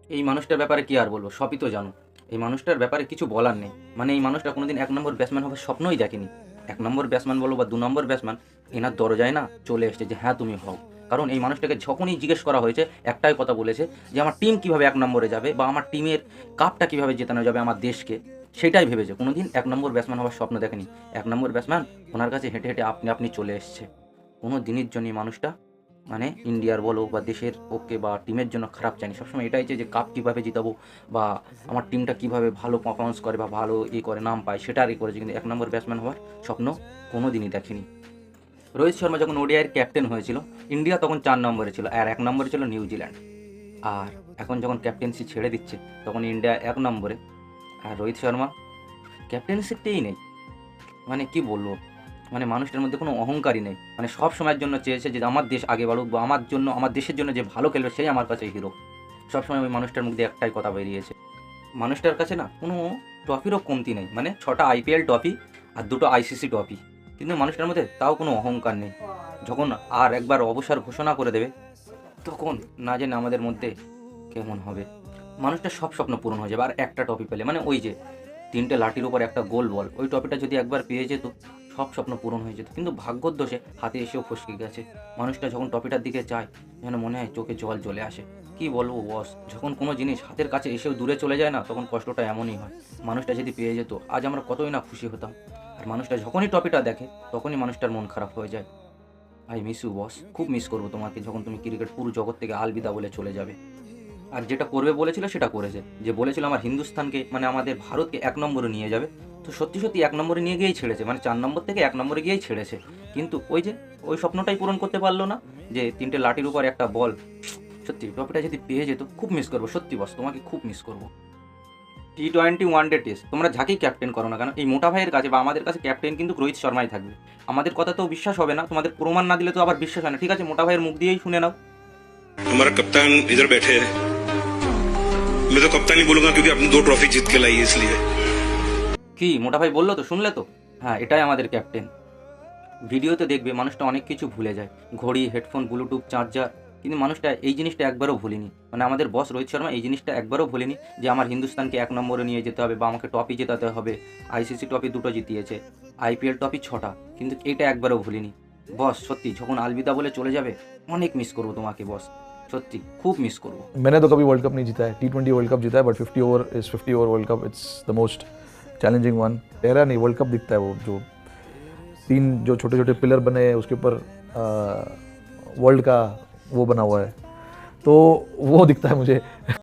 এই মানুষটার ব্যাপারে কি আর বলবো, সবই তো জানো। এই মানুষটার ব্যাপারে কিছু বলার নেই। মানে এই মানুষটা কোনোদিন ১ নম্বর ব্যাটসম্যান হওয়ার স্বপ্নই দেখেনি। ১ নম্বর ব্যাটসম্যান বলো বা ২ নম্বর ব্যাটসম্যান, এনার দরজায় না চলে এসেছে যে হ্যাঁ তুমি হও। কারণ এই মানুষটাকে যখনই জিজ্ঞেস করা হয়েছে একটাই কথা বলেছে যে আমার টিম কিভাবে ১ নম্বরে যাবে বা আমার টিমের কাপটা কিভাবে জেতানো যাবে আমার দেশকে, সেটাই ভেবেছে। কোনোদিন ১ নম্বর ব্যাটসম্যান হওয়ার স্বপ্ন দেখেনি। ১ নম্বর ব্যাটসম্যান ওনার কাছে হেঁটে, হেঁটে আপনি, আপনি চলে এসছে। কোনো দিনের জন্য এই মানুষটা মানে ইন্ডিয়ার বলো বা দেশের পক্ষে বা টিমের জন্য খারাপ চাইনি। সবসময় এটাই চাই যে কাপ কীভাবে জিতাবো বা আমার টিমটা কীভাবে ভালো পারফরমেন্স করে বা ভালো করে নাম পায় সেটা আরই করেছে। কিন্তু ১ নম্বর ব্যাটসম্যান হওয়ার স্বপ্ন কোনো দিনই দেখেনি। রোহিত শর্মা যখন ওডিআইয়ের ক্যাপ্টেন হয়েছিল, ইন্ডিয়া তখন ৪ নম্বরে ছিল আর ১ নম্বরে ছিল নিউজিল্যান্ড। আর এখন যখন ক্যাপ্টেন্সি ছেড়ে দিচ্ছে তখন ইন্ডিয়া ১ নম্বরে আর রোহিত শর্মা ক্যাপ্টেন্সিতেই নেই। মানে কি বলবো? মানে মানুষটার মধ্যে কোনো অহংকারই নেই। মানে সব সময়ের জন্য চেয়েছে যে আমার দেশ আগে বাড়ুক বা আমার জন্য আমার দেশের জন্য যে ভালো খেলবে সেই আমার কাছে হিরো। সবসময় ওই মানুষটার মুখ দিয়ে একটাই কথা বেরিয়েছে। মানুষটার কাছে না কোনো ট্রফিরও কমতি নেই। মানে ৬টা আইপিএল ট্রফি আর ২টো আইসিসি ট্রফি। কিন্তু মানুষটার মধ্যে তাও কোনো অহংকার নেই। যখন আর একবার অবসর ঘোষণা করে দেবে তখন না জানি আমাদের মধ্যে কেমন হবে। মানুষটার সব স্বপ্ন পূরণ হয়ে যাবে আর একটা ট্রফি পেলে। মানে ওই যে ৩টে লাঠির উপর একটা গোল বল, ওই ট্রফিটা যদি একবার পেয়ে যেত সব স্বপ্ন পূরণ হয়ে যেত। কিন্তু ভাগ্যর দোষে হাতে এসেও ফসকে গেছে। মানুষটা যখন ট্রফিটার দিকে চায় যেন মনে হয় চোখে জল চলে আসে। কি বলবো বস, যখন কোনো জিনিস হাতের কাছে এসেও দূরে চলে যায় না তখন কষ্টটা এমনই হয়। মানুষটা যদি পেয়ে যেত আজ আমরা কতই না খুশি হতাম। আর মানুষটা যখনই ট্রফিটা দেখে তখনই মানুষটার মন খারাপ হয়ে যায়। আই মিস ইউ বস, খুব মিস করবো তোমাকে যখন তুমি ক্রিকেট পুরো জগৎ থেকে আলবিদা বলে চলে যাবে। আর যেটা করবে বলেছিল সেটা করেছে। যে বলেছিল আমার হিন্দুস্তানকে মানে আমাদের ভারতকে ১ নম্বরে নিয়ে যাবে। তো সত্যি, সত্যি ১ নম্বরে নিয়ে গিয়েই ছেড়েছে। মানে ৪ নম্বর থেকে ১ নম্বরে গিয়েই ছেড়েছে। কিন্তু ওই যে ওই স্বপ্নটাই পূরণ করতে পারল না। যে ৩টে লাঠির উপর একটা বল। সত্যি ট্রফিটা যদি পেয়ে যেত খুব মিস করবো। সত্যি বস তোমাকে খুব মিস করবো। টি-20 ওয়ানডে টেস্ট তোমরা যাকেই ক্যাপ্টেন করো না কেন, এই মোটা ভাইয়ের কাছে বা আমাদের কাছে ক্যাপ্টেন কিন্তু রোহিত শর্মাই থাকবে। আমাদের কথা তো বিশ্বাস হবে না, তোমাদের প্রমাণ না দিলে তো আবার বিশ্বাস হয় না। ঠিক আছে, মোটা ভাইয়ের মুখ দিয়েই শুনে নাও। हमारा कप्तान इधर बैठे हैं। मैं तो कप्तान ही बोलूंगा क्योंकि आपने 2 ट्रॉफी जीत के लाई है इसलिए। কি মোটা ভাই বললো তো, শুনলে তো? হ্যাঁ, এটাই আমাদের ক্যাপ্টেন। ভিডিওতে দেখবে মানুষটা অনেক কিছু ভুলে যায়। ঘড়ি, হেডফোন, ব্লুটুথ, চার্জার। কিন্তু মানুষটা এই জিনিসটা একবারও ভুলেনি। মানে আমাদের বস রোহিত শর্মা এই জিনিসটা একবারও ভুলেনি যে আমার হিন্দুস্তানকে ১ নম্বরে নিয়ে যেতে হবে বা আমাকে ট্রফি জেতাতে হবে। আইসিসি ট্রফি ২টো জিতিয়েছে, আইপিএল ট্রফি ৬টা। কিন্তু এটা একবারও ভুলিনি। বস সত্যি যখন আলবিদা বলে চলে যাবে অনেক মিস করবো তোমাকে বস। সত্যি খুব মিস করবো। मैंने तो कभी वर्ल्ड कप नहीं जीता है, T20 वर्ल्ड कप जीता है, but 50 over is 50 over world cup, it's the most challenging one. तेरा नहीं वर्ल्ड कप दिखता है, वो जो 3 जो छोटे छोटे पिलर बने हैं उसके ऊपर वर्ल्ड का वो बना हुआ है, तो वो दिखता है मुझे।